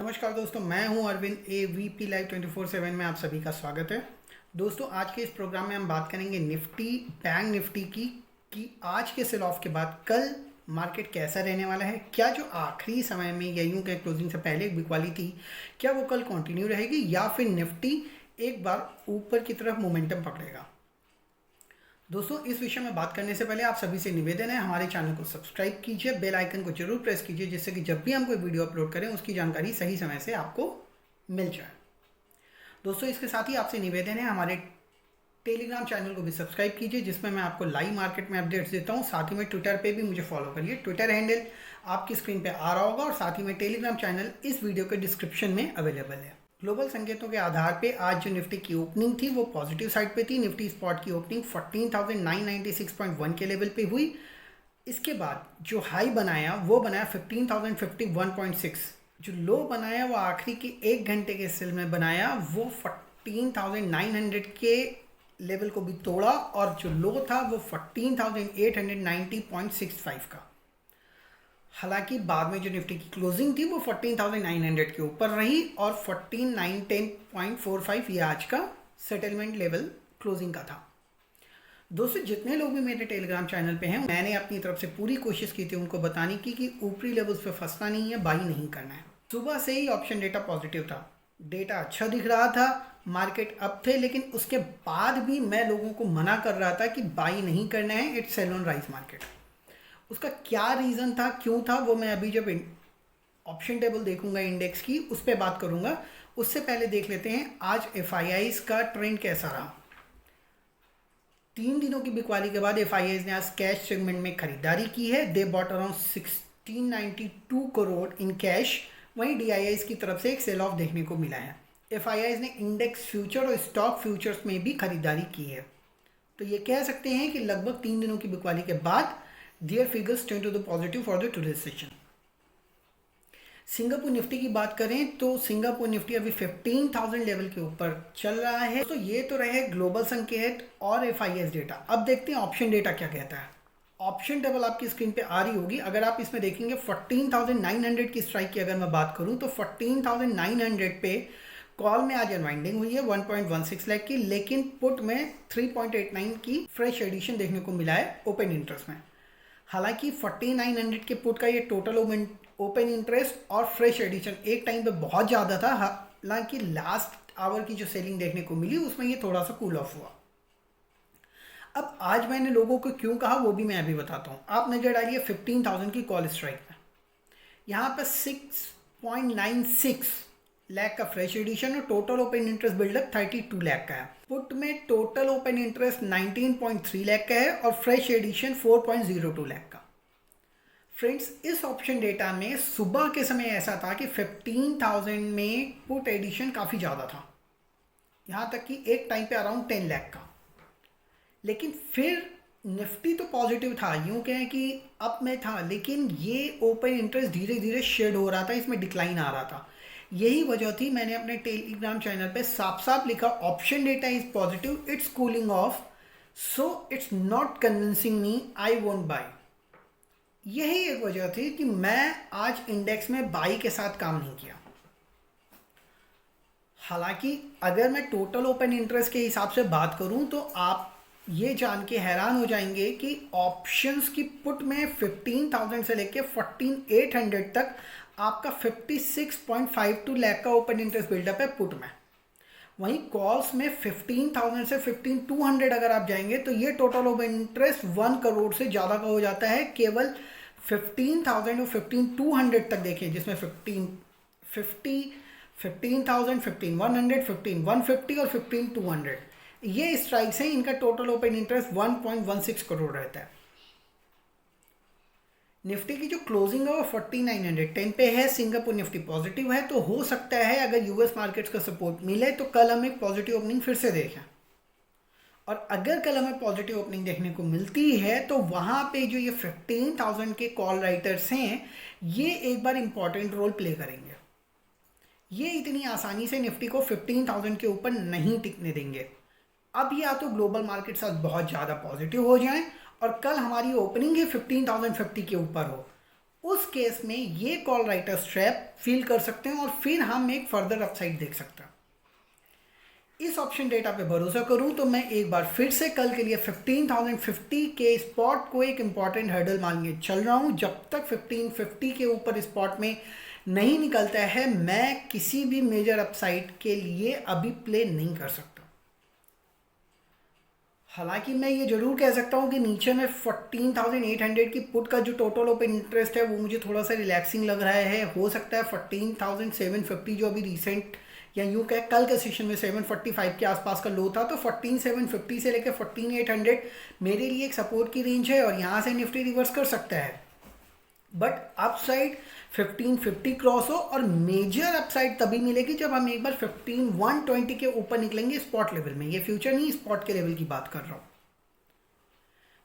नमस्कार दोस्तों, मैं हूं अरविंद। AVP लाइव 24/7 में आप सभी का स्वागत है। दोस्तों, आज के इस प्रोग्राम में हम बात करेंगे निफ्टी, बैंक निफ्टी की कि आज के सेल ऑफ के बाद कल मार्केट कैसा रहने वाला है। क्या जो आखिरी समय में या यूं के क्लोजिंग से पहले एक बिकवाली थी, क्या वो कल कंटिन्यू रहेगी या फिर निफ्टी एक बार ऊपर की तरफ मोमेंटम पकड़ेगा। दोस्तों, इस विषय में बात करने से पहले आप सभी से निवेदन है, हमारे चैनल को सब्सक्राइब कीजिए, बेल आइकन को जरूर प्रेस कीजिए, जिससे कि जब भी हम कोई वीडियो अपलोड करें उसकी जानकारी सही समय से आपको मिल जाए। दोस्तों, इसके साथ ही आपसे निवेदन है, हमारे टेलीग्राम चैनल को भी सब्सक्राइब कीजिए, जिसमें मैं आपको लाइव मार्केट में अपडेट्स देता हूँ। साथ ही में ट्विटर पर भी मुझे फॉलो करिए। ट्विटर हैंडल आपकी स्क्रीन पर आ रहा होगा और साथ ही में टेलीग्राम चैनल इस वीडियो के डिस्क्रिप्शन में अवेलेबल है। ग्लोबल संकेतों के आधार पे आज जो निफ्टी की ओपनिंग थी वो पॉजिटिव साइड पे थी। निफ्टी स्पॉट की ओपनिंग 14,996.1 के लेवल पे हुई। इसके बाद जो हाई बनाया वो बनाया 15,051.6। जो लो बनाया वो आखिरी के 1 घंटे के सेल में बनाया, वो 14,900 के लेवल को भी तोड़ा और जो लो था वो 14,890.65 का। हालांकि बाद में जो निफ्टी की क्लोजिंग थी वो 14,900 के ऊपर रही और 14,910.45 ये आज का सेटलमेंट लेवल क्लोजिंग का था। दोस्तों, जितने लोग भी मेरे टेलीग्राम चैनल पे हैं, मैंने अपनी तरफ से पूरी कोशिश की थी उनको बताने की कि ऊपरी लेवल्स पे फंसना नहीं है, बाई नहीं करना है। सुबह से ही ऑप्शन डेटा पॉजिटिव था, डेटा अच्छा दिख रहा था, मार्केट अप थे, लेकिन उसके बाद भी मैं लोगों को मना कर रहा था कि बाई नहीं करना है, it's sell on rise market. उसका क्या रीज़न था, क्यों था, वो मैं अभी जब ऑप्शन टेबल देखूंगा इंडेक्स की उस पर बात करूंगा। उससे पहले देख लेते हैं आज FIIs का ट्रेंड कैसा रहा। 3 दिनों की बिकवाली के बाद FIIs ने आज कैश सेगमेंट में खरीदारी की है। They bought around 1692 crore in cash. वहीं DIIs की तरफ से एक सेल ऑफ देखने को मिला है। FIIs ने इंडेक्स फ्यूचर और स्टॉक फ्यूचर्स में भी खरीदारी की है। तो ये कह सकते हैं कि लगभग 3 दिनों की बिकवाली के बाद their figures turn to the positive for the today's session। Singapore Nifty की बात करें तो सिंगापुर निफ्टी अभी 15,000 लेवल के ऊपर चल रहा है। तो ये तो रहे ग्लोबल संकेत और FIS डेटा। अब देखते हैं ऑप्शन डेटा क्या कहता है। ऑप्शन टेबल आपकी स्क्रीन पे आ रही होगी। अगर आप इसमें देखेंगे 14,900 की स्ट्राइक की अगर मैं बात करूं तो 14,900 पे कॉल में आज अनवाइंडिंग हुई है 1.16 लाख की, लेकिन पुट में 3.89 की फ्रेश एडिशन देखने को मिला है ओपन इंटरेस्ट में। हालांकि 4900 के पुट का ये टोटल ओपन इंटरेस्ट और फ्रेश एडिशन एक टाइम पे बहुत ज़्यादा था। हालांकि लास्ट आवर की जो सेलिंग देखने को मिली उसमें ये थोड़ा सा कूल ऑफ हुआ। अब आज मैंने लोगों को क्यों कहा वो भी मैं अभी बताता हूँ। आप नजर डालिए 15,000 की कॉल स्ट्राइक में, यहाँ पर 6.96 लाख का फ्रेश एडिशन और total open interest buildup 32 lakh का है। पुट में टोटल ओपन इंटरेस्ट 19.3 लाख का है और फ्रेश एडिशन 4.02 लाख का। फ्रेंड्स, इस ऑप्शन डेटा में सुबह के समय ऐसा था कि 15,000 में पुट एडिशन काफ़ी ज़्यादा था, यहाँ तक कि एक टाइम पे अराउंड 10 लाख का। लेकिन फिर निफ्टी तो पॉजिटिव था, यूँ कहें कि अप में था, लेकिन ये ओपन इंटरेस्ट धीरे धीरे शेड हो रहा था, इसमें डिक्लाइन आ रहा था। यही वजह थी मैंने अपने टेलीग्राम चैनल पे साफ साफ लिखा option data is positive, it's cooling of, so it's not convincing me, I won't buy. यही एक वजह थी कि मैं आज इंडेक्स में बाई के साथ काम नहीं किया। हालांकि अगर मैं टोटल ओपन इंटरेस्ट के हिसाब से बात करूं तो आप ये जान के हैरान हो जाएंगे कि ऑप्शंस की पुट में 15,000 से लेके 14,800 तक आपका 56.52 लाख का ओपन इंटरेस्ट बिल्डअप है पुट में। वहीं कॉल्स में 15,000 से 15,200 अगर आप जाएंगे तो ये टोटल ओपन इंटरेस्ट 1 करोड़ से ज़्यादा का हो जाता है। केवल 15,000 और 15,200 तक देखें, जिसमें 15,000, 15,100, 15,150 और 15,200 ये स्ट्राइक्स हैं। इनका टोटल ओपन इंटरेस्ट 1.16 करोड़ रहता है। निफ्टी की जो क्लोजिंग है वो 4910 पे है। सिंगापुर निफ्टी पॉजिटिव है, तो हो सकता है अगर यूएस मार्केट्स का सपोर्ट मिले तो कल हम एक पॉजिटिव ओपनिंग फिर से देखें। और अगर कल हमें पॉजिटिव ओपनिंग देखने को मिलती है तो वहाँ पे जो ये 15,000 के कॉल राइटर्स हैं ये एक बार इंपॉर्टेंट रोल प्ले करेंगे। ये इतनी आसानी से निफ्टी को 15,000 के ऊपर नहीं टिकने देंगे। अब या तो ग्लोबल मार्केट्स आज बहुत ज़्यादा पॉजिटिव हो जाएं और कल हमारी ओपनिंग ही 15,050 के ऊपर हो, उस केस में ये कॉल राइटर स्ट्रैप फील कर सकते हैं और फिर हम एक फर्दर अपसाइड देख सकते हैं। इस ऑप्शन डेटा पे भरोसा करूं तो मैं एक बार फिर से कल के लिए 15,050 के स्पॉट को एक इम्पॉर्टेंट हर्डल मान के चल रहा हूं। जब तक 1550 के ऊपर स्पॉट में नहीं निकलता है मैं किसी भी मेजर अपसाइड के लिए अभी प्ले नहीं कर सकता। हालांकि मैं ये जरूर कह सकता हूँ कि नीचे में 14,800 की पुट का जो टोटल ओपन इंटरेस्ट है वो मुझे थोड़ा सा रिलैक्सिंग लग रहा है। हो सकता है 14,750 जो अभी रिसेंट या यूँ कह कल के सेशन में 745 के आसपास का लो था, तो 14,750 से लेकर 14,800 मेरे लिए एक सपोर्ट की रेंज है और यहाँ से निफ्टी रिवर्स कर सकता है। बट अपसाइड 1550 क्रॉस हो और मेजर अपसाइड तभी मिलेगी जब हम एक बार 15,120 के ऊपर निकलेंगे स्पॉट लेवल में। ये फ्यूचर नहीं, स्पॉट के लेवल की बात कर रहा हूँ।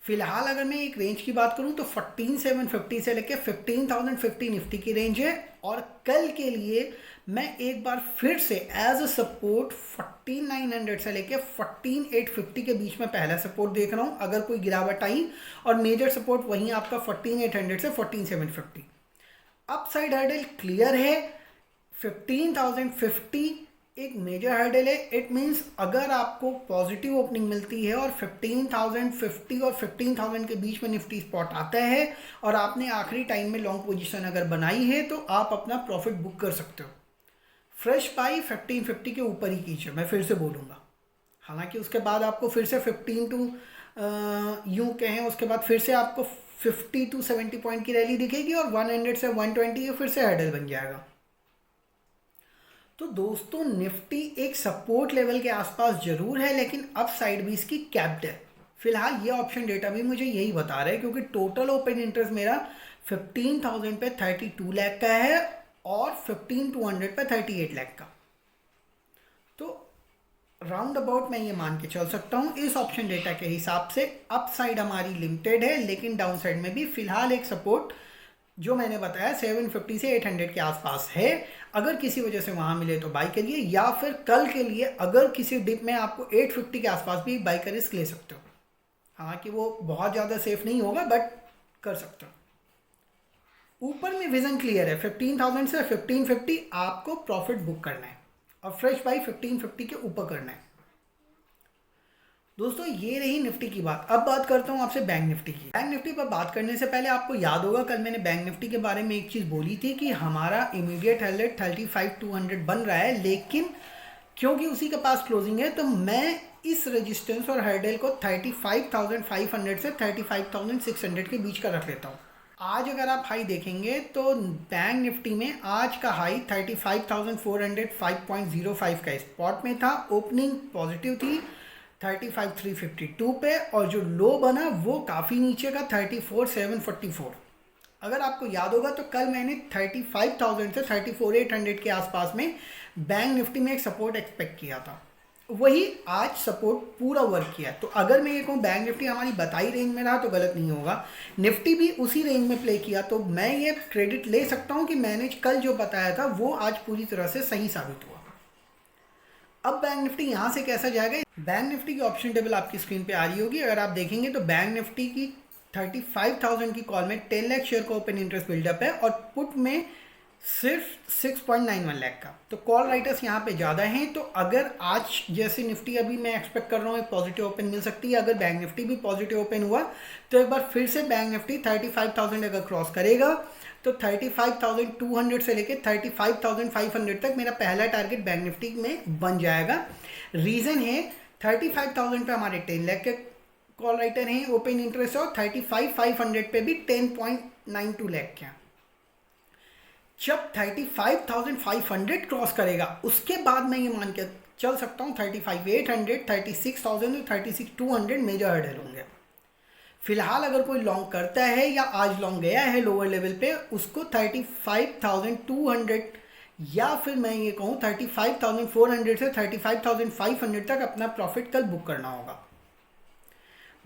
फिलहाल अगर मैं एक रेंज की बात करूं तो 14,750 से लेकर 15,050 निफ्टी की रेंज है और कल के लिए मैं एक बार फिर से एज अ सपोर्ट 14,900 से लेकर 14,850 के बीच में पहला सपोर्ट देख रहा हूं अगर कोई गिरावट आई, और मेजर सपोर्ट वहीं आपका 14,800 से 14,750। अपसाइड हर्डल क्लियर है, 15,050 एक मेजर हर्डल है। इट मीन्स अगर आपको पॉजिटिव ओपनिंग मिलती है और 15,050 और 15,000 के बीच में निफ्टी स्पॉट आता है और आपने आखिरी टाइम में लॉन्ग पोजीशन अगर बनाई है तो आप अपना प्रॉफिट बुक कर सकते हो। फ्रेश बाई 1550 के ऊपर ही कीजिए, मैं फिर से बोलूँगा। हालांकि उसके बाद आपको फिर से 15 टू यूँ कहें उसके बाद फिर से आपको 50 टू 70 पॉइंट की रैली दिखेगी और 100 से 120 फिर से हर्डल बन जाएगा। तो दोस्तों निफ्टी एक सपोर्ट लेवल के आसपास जरूर है लेकिन अप साइड भी इसकी कैप्ड है। फिलहाल ये ऑप्शन डेटा भी मुझे यही बता रहा है क्योंकि टोटल ओपन इंटरेस्ट मेरा 15,000 पे 32 लाख का है और 15,200 पे 38 लाख का। तो राउंड अबाउट मैं ये मान के चल सकता हूँ इस ऑप्शन डेटा के हिसाब से अप साइड हमारी लिमिटेड है लेकिन डाउन साइड में भी फिलहाल एक सपोर्ट जो मैंने बताया 750 से 800 के आसपास है। अगर किसी वजह से वहाँ मिले तो बाई करिए, या फिर कल के लिए अगर किसी डिप में आपको 850 के आसपास भी बाई का रिस्क ले सकते हो। हालांकि वो बहुत ज़्यादा सेफ नहीं होगा बट कर सकते हो। ऊपर में विजन क्लियर है, 15,000 से 1550 आपको प्रॉफिट बुक करना है और फ्रेश बाई 1550 के ऊपर करना है। दोस्तों ये रही निफ्टी की बात। अब बात करता हूँ आपसे बैंक निफ्टी की। बैंक निफ्टी पर बात करने से पहले आपको याद होगा कल मैंने बैंक निफ्टी के बारे में एक चीज़ बोली थी कि हमारा इमीडिएट हाईलाइट 35,200 बन रहा है, लेकिन क्योंकि उसी के पास क्लोजिंग है तो मैं इस रेजिस्टेंस और हर्डल को 35,500 से 35,600 के बीच का रख लेता हूँ। आज अगर आप हाई देखेंगे तो बैंक निफ्टी में आज का हाई 35,405.05 का स्पॉट में था। ओपनिंग पॉजिटिव थी 35,352 पे और जो लो बना वो काफ़ी नीचे का 34,744। अगर आपको याद होगा तो कल मैंने 35,000 से 34,800 के आसपास में बैंक निफ्टी में एक सपोर्ट एक्सपेक्ट किया था, वही आज सपोर्ट पूरा वर्क किया। तो अगर मैं ये कहूँ बैंक निफ्टी हमारी बताई रेंज में रहा तो गलत नहीं होगा, निफ्टी भी उसी रेंज में प्ले किया, तो मैं ये क्रेडिट ले सकता हूँ कि मैंने कल जो बताया था वो आज पूरी तरह से सही साबित हुआ। अब बैंक निफ्टी यहाँ से कैसा जाएगा, बैंक निफ्टी की ऑप्शन टेबल आपकी स्क्रीन पे आ रही होगी। अगर आप देखेंगे तो बैंक निफ्टी की 35,000 की कॉल में 10 लाख शेयर का ओपन इंटरेस्ट बिल्डअप है और पुट में सिर्फ 6.91 लाख का। तो कॉल राइटर्स यहाँ पे ज़्यादा हैं। तो अगर आज जैसे निफ्टी अभी मैं एक्सपेक्ट कर रहा हूँ एक पॉजिटिव ओपन मिल सकती है, अगर बैंक निफ्टी भी पॉजिटिव ओपन हुआ तो एक बार फिर से बैंक निफ्टी 35,000 अगर क्रॉस करेगा तो 35,200 से लेकर 35,500 तक मेरा पहला टारगेट बैंक निफ्टी में बन जाएगा। रीज़न है 35,000 पे हमारे 10 लाख के कॉल राइटर हैं ओपन इंटरेस्ट और 35,500 पे भी 10.92 लाख के। जब 35,500 क्रॉस करेगा उसके बाद मैं ये मान के चल सकता हूँ 35,800, 36,000 और 36,200 मेजर हर्डल होंगे। फिलहाल अगर कोई लॉन्ग करता है या आज लॉन्ग गया है लोअर लेवल पे उसको 35,200 या फिर मैं ये कहूँ 35,400 से 35,500 तक अपना प्रॉफिट कल बुक करना होगा।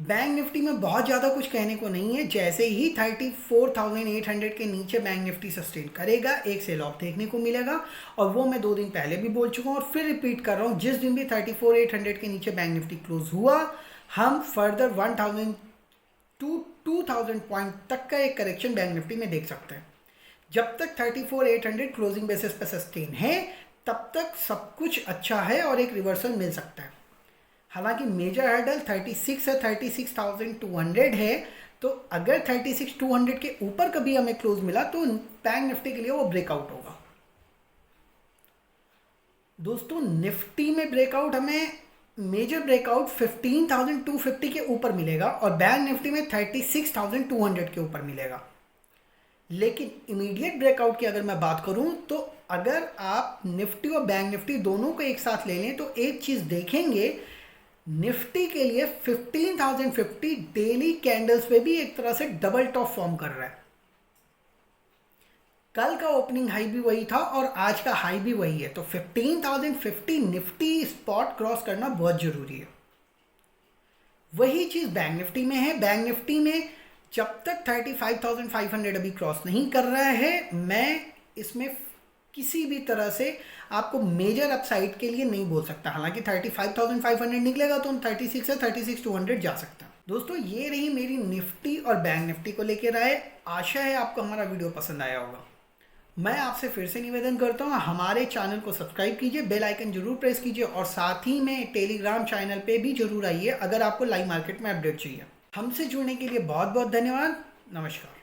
बैंक निफ्टी में बहुत ज़्यादा कुछ कहने को नहीं है। जैसे ही 34,800 के नीचे बैंक निफ्टी सस्टेन करेगा एक सेल ऑफ देखने को मिलेगा, और वो मैं 2 दिन पहले भी बोल चुका हूँ और फिर रिपीट कर रहा हूँ। जिस दिन भी 34,800 के नीचे बैंक निफ्टी क्लोज हुआ हम फर्दर 2000 पॉइंट तक का एक करेक्शन बैंक निफ्टी में देख सकते हैं। जब तक 34,800 क्लोजिंग बेसिस पे सस्टेन है तब तक सब कुछ अच्छा है और एक रिवर्सल मिल सकता है। हालांकि मेजर हर्डल 36 है, 36,200 है, तो अगर 36,200 के ऊपर कभी हमें क्लोज मिला तो बैंक निफ्टी के लिए वो ब्रेकआउट होगा। दोस्तों निफ्टी में ब्रेकआउट हमें मेजर ब्रेकआउट 15,250 के ऊपर मिलेगा और बैंक निफ्टी में 36,200 के ऊपर मिलेगा। लेकिन इमीडिएट ब्रेकआउट की अगर मैं बात करूं तो अगर आप निफ्टी और बैंक निफ्टी दोनों को एक साथ ले लें तो एक चीज़ देखेंगे, निफ्टी के लिए 15,050 डेली कैंडल्स पे भी एक तरह से डबल टॉप फॉर्म कर रहा है। कल का ओपनिंग हाई भी वही था और आज का हाई भी वही है, तो 15,050 निफ्टी स्पॉट क्रॉस करना बहुत जरूरी है। वही चीज़ बैंक निफ्टी में है। बैंक निफ्टी में जब तक 35,500 अभी क्रॉस नहीं कर रहा है, मैं इसमें किसी भी तरह से आपको मेजर अपसाइड के लिए नहीं बोल सकता। हालांकि 35,500 निकलेगा तो 36 है, 36,200 जा सकता है। दोस्तों ये रही मेरी निफ्टी और बैंक निफ्टी को लेकर राय। आशा है आपको हमारा वीडियो पसंद आया होगा। मैं आपसे फिर से निवेदन करता हूँ, हमारे चैनल को सब्सक्राइब कीजिए, बेल आइकन जरूर प्रेस कीजिए और साथ ही में टेलीग्राम चैनल पे भी जरूर आइए अगर आपको लाइव मार्केट में अपडेट चाहिए। हमसे जुड़ने के लिए बहुत बहुत धन्यवाद। नमस्कार।